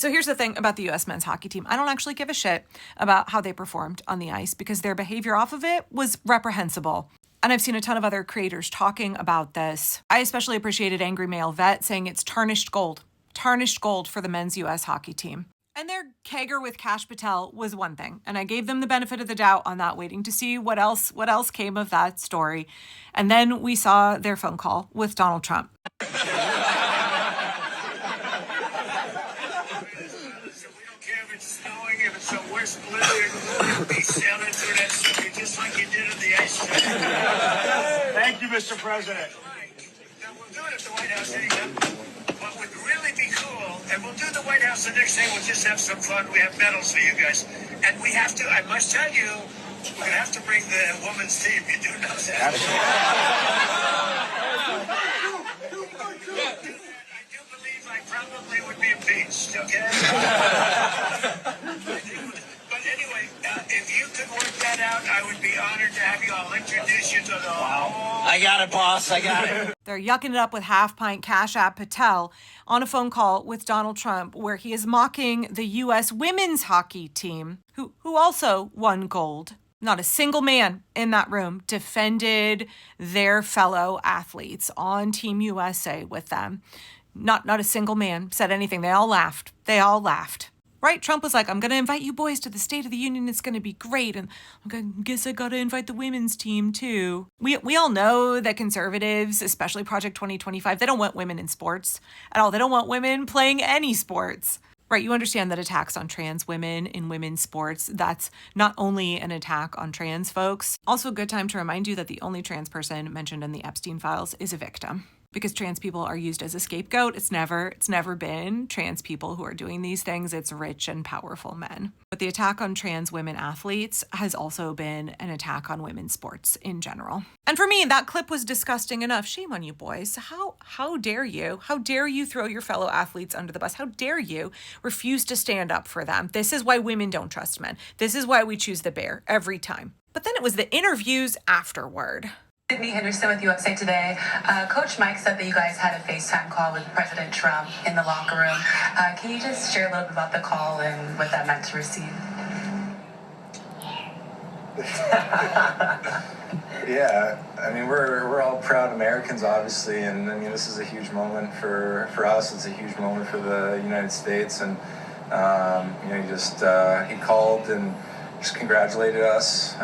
So here's the thing about the U.S. men's hockey team. I don't actually give a shit about how they performed on the ice because their behavior off of it was reprehensible. And I've seen a ton of other creators talking about this. I especially appreciated Angry Male Vet saying it's tarnished gold for the men's U.S. hockey team. And their kegger with Kash Patel was one thing. And I gave them the benefit of the doubt on that, waiting to see what else came of that story. And then we saw their phone call with Donald Trump. If it's the worst blizzard, be sailing through that sucker just like you did on the ice. Thank you, Mr. President. Now, we'll do it at the White House anytime. What would really be cool, and we'll do the White House the next day, we'll just have some fun. We have medals for you guys. And we have to, I must tell you, we're going to have to bring the women's team. You do know that. Absolutely. I do believe I probably would be impeached, okay? But anyway, if you could work that out, I would be honored to have you all introduce you to the whole... I got it, boss. I got it. They're yucking it up with half-pint Kash Patel on a phone call with Donald Trump where he is mocking the U.S. women's hockey team, who also won gold. Not a single man in that room defended their fellow athletes on Team USA with them. Not a single man said anything. They all laughed. Right? Trump was like, I'm going to invite you boys to the State of the Union. It's going to be great. And I guess I got to invite the women's team too. We all know that conservatives, especially Project 2025, they don't want women in sports at all. They don't want women playing any sports. Right, you understand that attacks on trans women in women's sports, that's not only an attack on trans folks. Also a good time to remind you that the only trans person mentioned in the Epstein files is a victim. Because trans people are used as a scapegoat. It's never been trans people who are doing these things. It's rich and powerful men. But the attack on trans women athletes has also been an attack on women's sports in general. And for me, that clip was disgusting enough. Shame on you boys. How dare you? How dare you throw your fellow athletes under the bus? How dare you refuse to stand up for them? This is why women don't trust men. This is why we choose the bear every time. But then it was the interviews afterward. Sydney Henderson with USA Today. Coach Mike said that you guys had a FaceTime call with President Trump in the locker room. Can you just share a little bit about the call and what that meant to receive? Yeah, I mean, we're all proud Americans, obviously, and I mean, this is a huge moment for us. It's a huge moment for the United States, and he called and just congratulated us.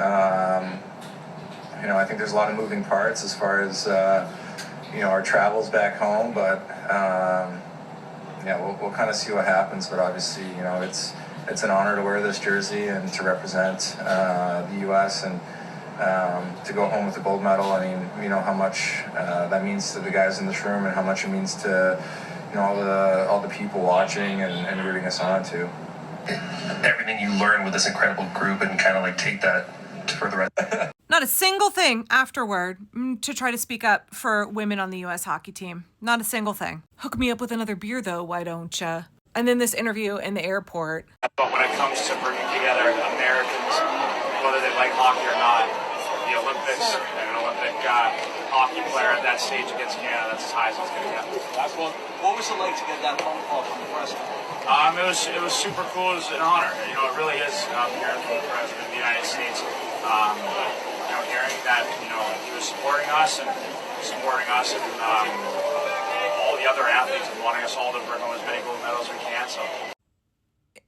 I think there's a lot of moving parts as far as, our travels back home, but, we'll kind of see what happens. But obviously, it's an honor to wear this jersey and to represent the U.S. and to go home with the gold medal. I mean, we know how much that means to the guys in this room and how much it means to, all the people watching and rooting us on too. Everything you learn with this incredible group and kind of like take that for the rest. Not a single thing afterward to try to speak up for women on the U.S. hockey team. Not a single thing. Hook me up with another beer, though, why don't ya? And then this interview in the airport. But when it comes to bringing together Americans, whether they like hockey or not, the Olympics, an Olympic hockey player at that stage against Canada, that's as high as it's going to get. What was it like to get that phone call from the president? It was super cool. It was an honor. It really is hearing from the president of the United States. Hearing that he was supporting us and all the other athletes and wanting us all to bring home as many gold medals as we can. So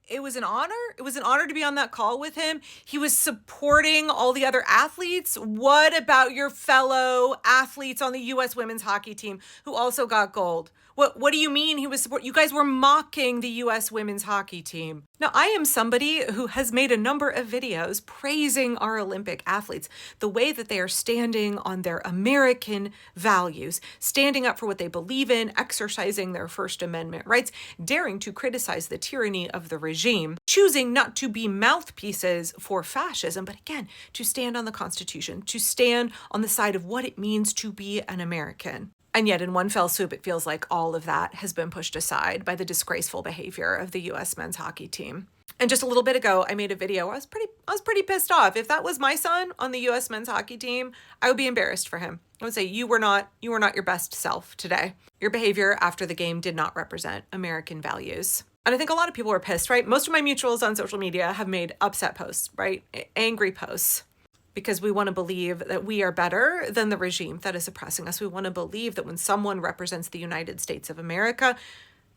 it was an honor. It was an honor to be on that call with him. He was supporting all the other athletes. What about your fellow athletes on the U.S. women's hockey team who also got gold? What do you mean he was support? You guys were mocking the U.S. women's hockey team. Now, I am somebody who has made a number of videos praising our Olympic athletes, the way that they are standing on their American values, standing up for what they believe in, exercising their First Amendment rights, daring to criticize the tyranny of the regime, choosing not to be mouthpieces for fascism, but again, to stand on the Constitution, to stand on the side of what it means to be an American. And yet in one fell swoop, it feels like all of that has been pushed aside by the disgraceful behavior of the U.S. men's hockey team. And just a little bit ago, I made a video where I was pretty pissed off. If that was my son on the U.S. men's hockey team, I would be embarrassed for him. I would say you were not your best self today. Your behavior after the game did not represent American values. And I think a lot of people were pissed, right? Most of my mutuals on social media have made upset posts, right? Angry posts, because we want to believe that we are better than the regime that is oppressing us. We want to believe that when someone represents the United States of America,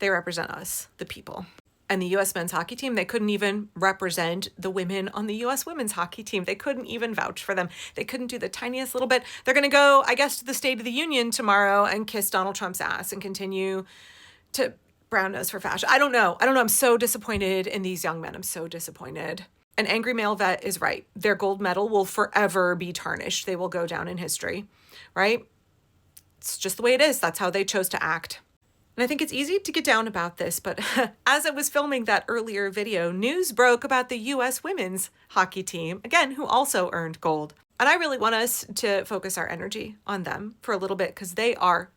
they represent us, the people. And the U.S. men's hockey team, they couldn't even represent the women on the U.S. women's hockey team. They couldn't even vouch for them. They couldn't do the tiniest little bit. They're going to go, I guess, to the State of the Union tomorrow and kiss Donald Trump's ass and continue to brown nose for fashion. I don't know. I'm so disappointed in these young men. I'm so disappointed. An angry male vet is right. Their gold medal will forever be tarnished. They will go down in history, right? It's just the way it is. That's how they chose to act. And I think it's easy to get down about this, but as I was filming that earlier video, news broke about the U.S. women's hockey team, again, who also earned gold. And I really want us to focus our energy on them for a little bit, because they are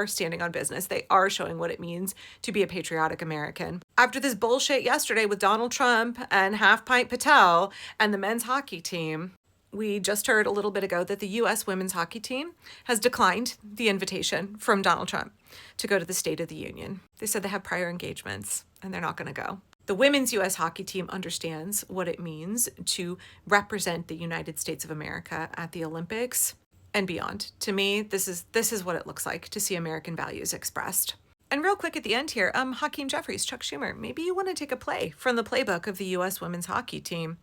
standing on business. They are showing what it means to be a patriotic American. After this bullshit yesterday with Donald Trump and Half Pint Patel and the men's hockey team, we just heard a little bit ago that the U.S. women's hockey team has declined the invitation from Donald Trump to go to the State of the Union. They said they have prior engagements and they're not going to go. The women's U.S. hockey team understands what it means to represent the United States of America at the Olympics and beyond. To me, this is what it looks like to see American values expressed. And real quick at the end here, Hakeem Jeffries, Chuck Schumer, maybe you want to take a play from the playbook of the U.S. women's hockey team.